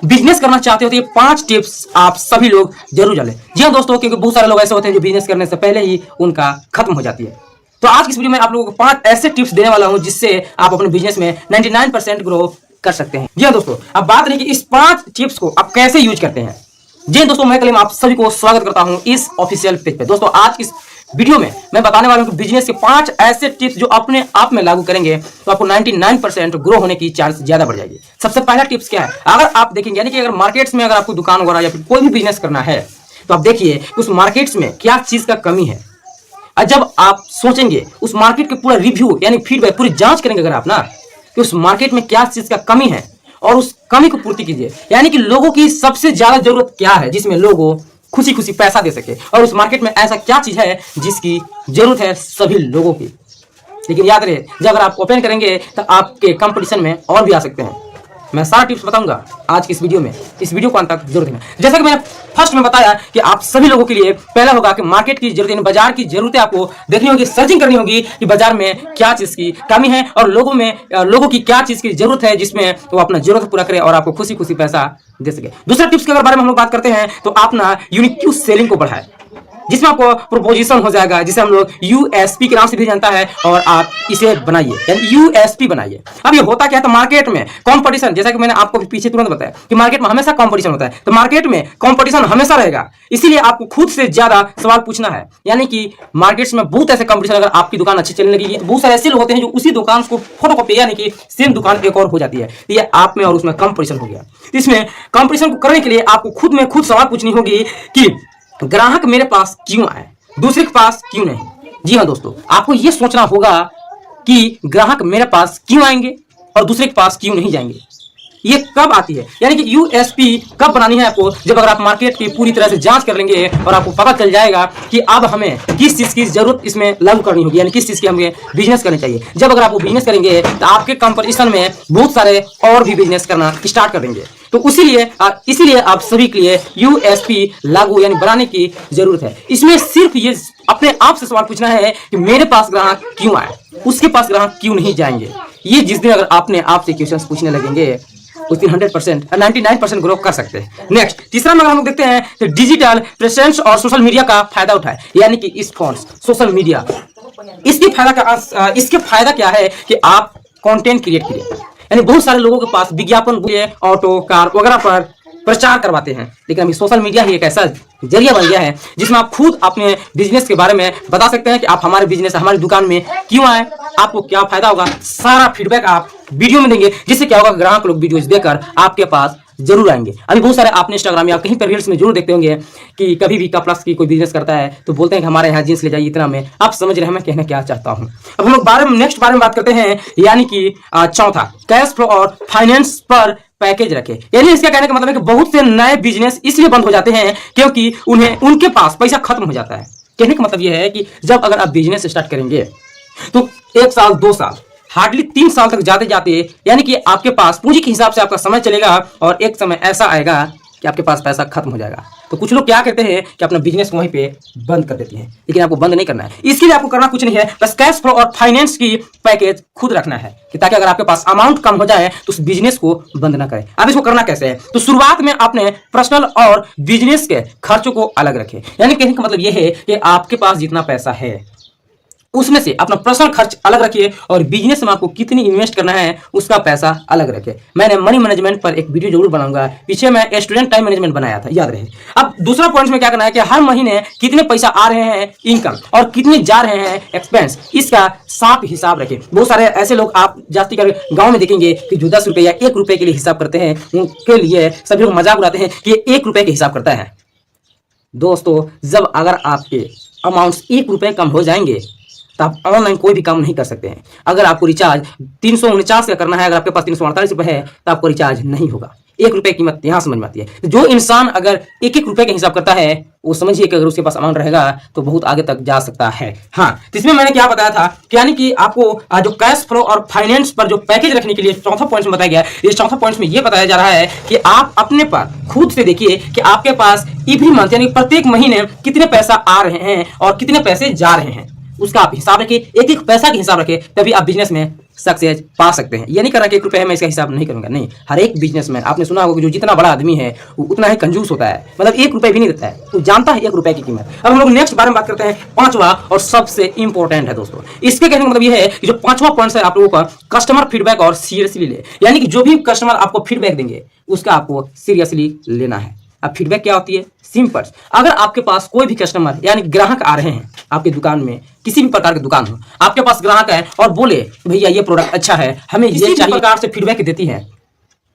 Business करना चाहते हो तो ये 5 टिप्स आप सभी लोग जरूर जाने। जी हाँ दोस्तों, क्योंकि बहुत सारे लोग ऐसे होते हैं जो बिजनेस करने से पहले ही उनका खत्म हो जाती है। तो आज की इस वीडियो में आप लोगों को 5 ऐसे टिप्स देने वाला हूं जिससे आप अपने बिजनेस में 99% ग्रो कर सकते हैं। जी हाँ दोस्तों, अब बात रही कि इस 5 टिप्स को आप कैसे यूज करते हैं। जी दोस्तों, मैं कलीम आप सभी को स्वागत करता हूं इस ऑफिशियल पेज पे। दोस्तों आज की इस वीडियो में मैं बताने वाला हूं कि बिजनेस के 5 ऐसे टिप्स जो अपने आप में लागू करेंगे तो आपको 99% ग्रो होने की चांस ज्यादा बढ़ जाएगी। सबसे पहला टिप्स क्या है, अगर आप देखेंगे यानी कि अगर मार्केट्स में अगर आपको दुकान वगैरह या फिर कोई भी बिजनेस करना है तो आप देखिए उस मार्केट्स में क्या चीज का कमी है। और जब आप सोचेंगे उस मार्केट के पूरा रिव्यू यानी फीडबैक पूरी जांच करेंगे अगर आप ना कि उस मार्केट में क्या चीज का कमी है और उस कमी को पूर्ति कीजिए। यानी कि लोगों की सबसे ज्यादा जरूरत क्या है जिसमें लोगों खुशी खुशी पैसा दे सके, और उस मार्केट में ऐसा क्या चीज है जिसकी जरूरत है सभी लोगों की। लेकिन याद रहे, जब अगर आप ओपन करेंगे तो आपके कंपटीशन में और भी आ सकते हैं। मैं सारा टिप्स बताऊंगा आज की इस वीडियो में, इस वीडियो को अंत तक जरूर देखना। जैसा कि मैंने फर्स्ट में बताया कि आप सभी लोगों के लिए पहला होगा कि मार्केट की जरूरत यानी बाजार की जरूरतें आपको देखनी होगी, सर्चिंग करनी होगी कि बाजार में क्या चीज की कमी है और लोगों की क्या चीज की जरूरत है जिसमें वो अपना जरूरत पूरा करे और आपको खुशी खुशी पैसा दे सके। दूसरा टिप्स के अगर बारे में हम लोग बात करते हैं तो आप ना यूनिक सेलिंग को बढ़ाए, जिसमें आपको प्रोपोजिशन हो जाएगा जिसे हम लोग यूएसपी के नाम से भी जानता है, और आप इसे बनाइए यानी यूएसपी बनाइए। अब ये होता क्या है, तो मार्केट में कंपटीशन, जैसा कि मैंने आपको पीछे तुरंत बताया कि मार्केट में हमेशा कंपटीशन होता है, तो मार्केट में कंपटीशन हमेशा रहेगा। इसीलिए आपको खुद से ज्यादा सवाल पूछना है। यानी कि मार्केट्स में बहुत ऐसे कंपटीशन, अगर आपकी दुकान अच्छी चलने लगेगी तो बहुत सारे ऐसे लोग होते हैं जो उसी दुकान को फोटोकॉपी यानी कि सेम दुकान एक और हो जाती है, ये आप में और उसमें कंपटीशन हो गया। इसमें कंपटीशन को करने के लिए आपको खुद में खुद सवाल पूछनी होगी कि ग्राहक मेरे पास क्यों आए, दूसरे के पास क्यों नहीं। जी हाँ दोस्तों, आपको यह सोचना होगा कि ग्राहक मेरे पास क्यों आएंगे और दूसरे के पास क्यों नहीं जाएंगे। ये कब आती है, यानी कि यूएसपी कब बनानी है आपको, जब अगर आप मार्केट की पूरी तरह से जांच कर लेंगे और आपको पता चल जाएगा कि अब हमें किस चीज की जरूरत इसमें लागू करनी होगी, यानी किस चीज की हमें बिजनेस करनी चाहिए। जब अगर आप वो बिजनेस करेंगे तो आपके कंपटीशन में बहुत सारे और भी बिजनेस करना स्टार्ट कर देंगे। तो इसीलिए आप सभी के लिए यूएसपी लागू यानी बनाने की जरूरत है। इसमें सिर्फ ये अपने आप से सवाल पूछना है कि मेरे पास ग्राहक क्यों आए, उसके पास ग्राहक क्यों नहीं जाएंगे। ये जिस दिन अगर आपने आपसे क्वेश्चंस पूछने लगेंगे उस दिन 100% 99% ग्रो कर सकते हैं। नेक्स्ट तीसरा में अगर हम लोग देखते हैं तो डिजिटल प्रेजेंस और सोशल मीडिया का फायदा उठाए, यानी कि इस सोशल मीडिया इसके फायदा क्या है कि आप कंटेंट क्रिएट कीजिए। यानी बहुत सारे लोगों के पास विज्ञापन ऑटो कार वगैरह पर प्रचार करवाते हैं, लेकिन अभी सोशल मीडिया ही एक ऐसा जरिया बन गया है जिसमें आप खुद अपने बिजनेस के बारे में बता सकते हैं कि आप हमारे बिजनेस हमारी दुकान में क्यों आए, आपको क्या फायदा होगा। सारा फीडबैक आप वीडियो में देंगे, जिससे क्या होगा ग्राहक लोग वीडियोस देखकर आपके पास जरूर आएंगे। अभी बहुत सारे आपने इंस्टाग्राम या कहीं पर रील्स में जरूर देखते होंगे कि कभी भी कपड़ास की कोई बिजनेस करता है तो बोलते हैं कि हमारे यहाँ जींस ले जाइए इतना में। आप समझ रहे हैं मैं कहना क्या चाहता हूँ। अब हम लोग नेक्स्ट बारे में बात करते हैं, यानी कि चौथा कैश फ्लो और फाइनेंस पर पैकेज रखे। यानी इसका कहने का मतलब है कि बहुत से नए बिजनेस इसलिए बंद हो जाते हैं क्योंकि उनके पास पैसा खत्म हो जाता है। कहने का मतलब यह है कि जब अगर आप बिजनेस स्टार्ट करेंगे तो 1 साल 2 साल हार्डली 3 साल तक जाते जाते यानी कि आपके पास पूंजी के हिसाब से आपका समय चलेगा और एक समय ऐसा आएगा कि आपके पास पैसा खत्म हो जाएगा। तो कुछ लोग क्या करते हैं कि अपना बिजनेस वहीं पे बंद कर देते हैं, लेकिन आपको बंद नहीं करना है। इसके लिए आपको करना कुछ नहीं है, बस कैश फ्लो और फाइनेंस की पैकेज खुद रखना है कि ताकि अगर आपके पास अमाउंट कम हो जाए तो उस बिजनेस को बंद ना करें। अब इसको करना कैसे है, तो शुरुआत में आपने पर्सनल और बिजनेस के खर्चों को अलग रखें। यानी कहने का मतलब यह है कि आपके पास जितना पैसा है उसमें से अपना पर्सनल खर्च अलग रखिए और बिजनेस में आपको कितनी इन्वेस्ट करना है उसका पैसा अलग रखिए। मैंने मनी मैनेजमेंट पर एक वीडियो जरूर बनाऊंगा, पीछे मैं स्टूडेंट टाइम मैनेजमेंट बनाया था, याद रहे। अब दूसरा पॉइंट में क्या करना है कि हर महीने कितने पैसा आ रहे हैं इनकम और कितने जा रहे हैं एक्सपेंस, इसका साफ हिसाब रखें। बहुत सारे ऐसे लोग आप जाती कर गाँव में देखेंगे कि जो 10 रुपये या 1 रुपये के लिए हिसाब करते हैं, उनके लिए सभी लोग मजाक उड़ाते हैं कि 1 रुपये के हिसाब करता है। दोस्तों जब अगर आपके अमाउंट्स 1 रुपये कम हो जाएंगे तो आप ऑनलाइन कोई भी काम नहीं कर सकते हैं। अगर आपको रिचार्ज 349 का करना है, अगर आपके पास 348 रुपये है तो आपको रिचार्ज नहीं होगा। 1 रुपये कीमत यहाँ समझ में आती है। तो जो इंसान अगर 1-1 रुपये के हिसाब करता है वो समझिए कि अगर उसके पास अमाउंट रहेगा तो बहुत आगे तक जा सकता है। हाँ, तो इसमें मैंने क्या बताया था कि यानी कि आपको जो कैश फ्लो और फाइनेंस पर जो पैकेज रखने के लिए चौथा पॉइंट में बताया गया, इस चौथा पॉइंट में ये बताया जा रहा है कि आप अपने पर खुद से देखिए कि आपके पास एवरी मंथ यानी प्रत्येक महीने कितने पैसा आ रहे हैं और कितने पैसे जा रहे हैं, उसका आप हिसाब रखिए। 1-1 पैसा का हिसाब रखिए, तभी आप बिजनेस में सक्सेस पा सकते हैं। ये नहीं कर रहा कि 1 रुपये है मैं इसका हिसाब नहीं करूंगा, नहीं। हर एक बिजनेसमैन, आपने सुना होगा कि जो जितना बड़ा आदमी है वो उतना ही कंजूस होता है, मतलब 1 रुपये भी नहीं देता है, वो जानता है 1 रुपये की कीमत। अब हम लोग नेक्स्ट बारे में बात करते हैं, 5वां और सबसे इंपॉर्टेंट है दोस्तों। इसके कहने का मतलब ये है कि जो 5वां पॉइंट है आप लोगों का, कस्टमर फीडबैक और सीरियसली ले, यानी कि जो भी कस्टमर आपको फीडबैक देंगे उसका आपको सीरियसली लेना है। अब फीडबैक क्या होती है? सिंपल, अगर आपके पास कोई भी कस्टमर यानी ग्राहक आ रहे हैं आपकी दुकान में, किसी भी प्रकार की दुकान हो, आपके पास ग्राहक है और बोले भैया ये प्रोडक्ट अच्छा है, हमें ये चाहिए, प्रकार से फीडबैक देती है,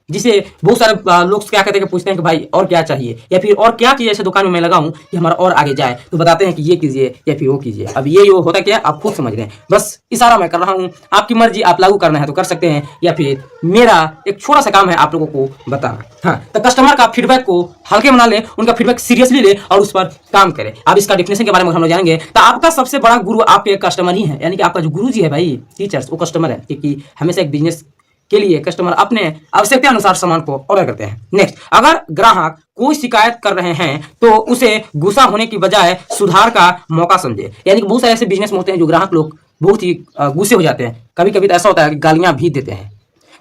जिसे बहुत सारे लोग क्या कहते हैं कि पूछते हैं कि भाई और क्या चाहिए, या फिर और क्या चीज़ ऐसे दुकान में मैं लगाऊं कि हमारा और आगे जाए, तो बताते हैं कि ये कीजिए या फिर वो कीजिए। अब ये होता क्या है आप खुद समझ रहे हैं, बस इशारा मैं कर रहा हूं, आपकी मर्जी, आप लागू करना है तो कर सकते हैं, या फिर मेरा एक छोटा सा काम है आप लोगों को बताना। हाँ, तो कस्टमर का फीडबैक को हल्के में ना ले, उनका फीडबैक सीरियसली ले और उस पर काम करें। अब इसका डिफिनेशन के बारे में हम लोग जानेंगे, तो आपका सबसे बड़ा गुरु आपके कस्टमर ही है, यानी कि आपका जो गुरु जी है भाई, टीचर्स, वो कस्टमर है, क्योंकि हमेशा एक बिजनेस के लिए कस्टमर अपने आवश्यकता अनुसार सामान को ऑर्डर करते हैं। नेक्स्ट, अगर ग्राहक कोई शिकायत कर रहे हैं तो उसे गुस्सा होने की बजाय सुधार का मौका समझे, यानी कि बहुत सारे ऐसे बिजनेस में होते हैं जो ग्राहक लोग बहुत ही गुस्से हो जाते हैं, कभी कभी तो ऐसा होता है कि गालियां भी देते हैं।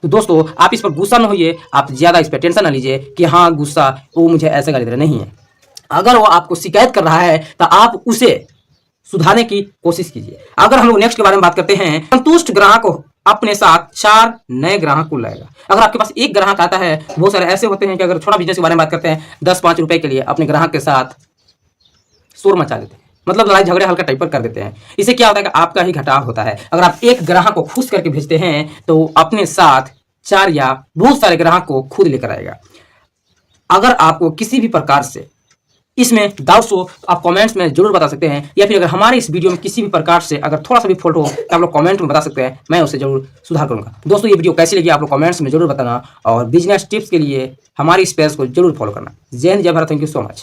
तो दोस्तों आप इस पर गुस्सा न होइए, आप ज्यादा इस पर टेंशन ना लीजिए कि हाँ गुस्सा, वो मुझे ऐसे गाली दे रहा, नहीं है। अगर वो आपको शिकायत कर रहा है तो आप उसे सुधारने की कोशिश कीजिए। अगर हम लोग नेक्स्ट के बारे में बात करते हैं, संतुष्ट ग्राहक अपने साथ 4 नए ग्राहक को लाएगा। अगर आपके पास एक ग्राहक आता है, बहुत सारे ऐसे होते हैं कि अगर छोटा बिजनेस के बारे में बात करते हैं, 10-5 रुपए के लिए अपने ग्राहक के साथ शोर मचा देते हैं, मतलब लड़ाई झगड़े हल्का टाइप पर कर देते हैं। इससे क्या होता है कि आपका ही घटाव होता है। अगर आप एक ग्राहक को खुश करके भेजते हैं तो अपने साथ 4 या बहुत सारे ग्राहक को खुद लेकर आएगा। अगर आपको किसी भी प्रकार से इसमें डाउट्स हो तो आप कमेंट्स में जरूर बता सकते हैं, या फिर अगर हमारे इस वीडियो में किसी भी प्रकार से अगर थोड़ा सा भी फॉल्ट हो तो आप लोग कमेंट में बता सकते हैं, मैं उसे जरूर सुधार करूंगा। दोस्तों ये वीडियो कैसी लगी आप लोग कमेंट्स में जरूर बताना, और बिजनेस टिप्स के लिए हमारी इस पेज को जरूर फॉलो करना। जय हिंद, जय Bharat, thank you so much.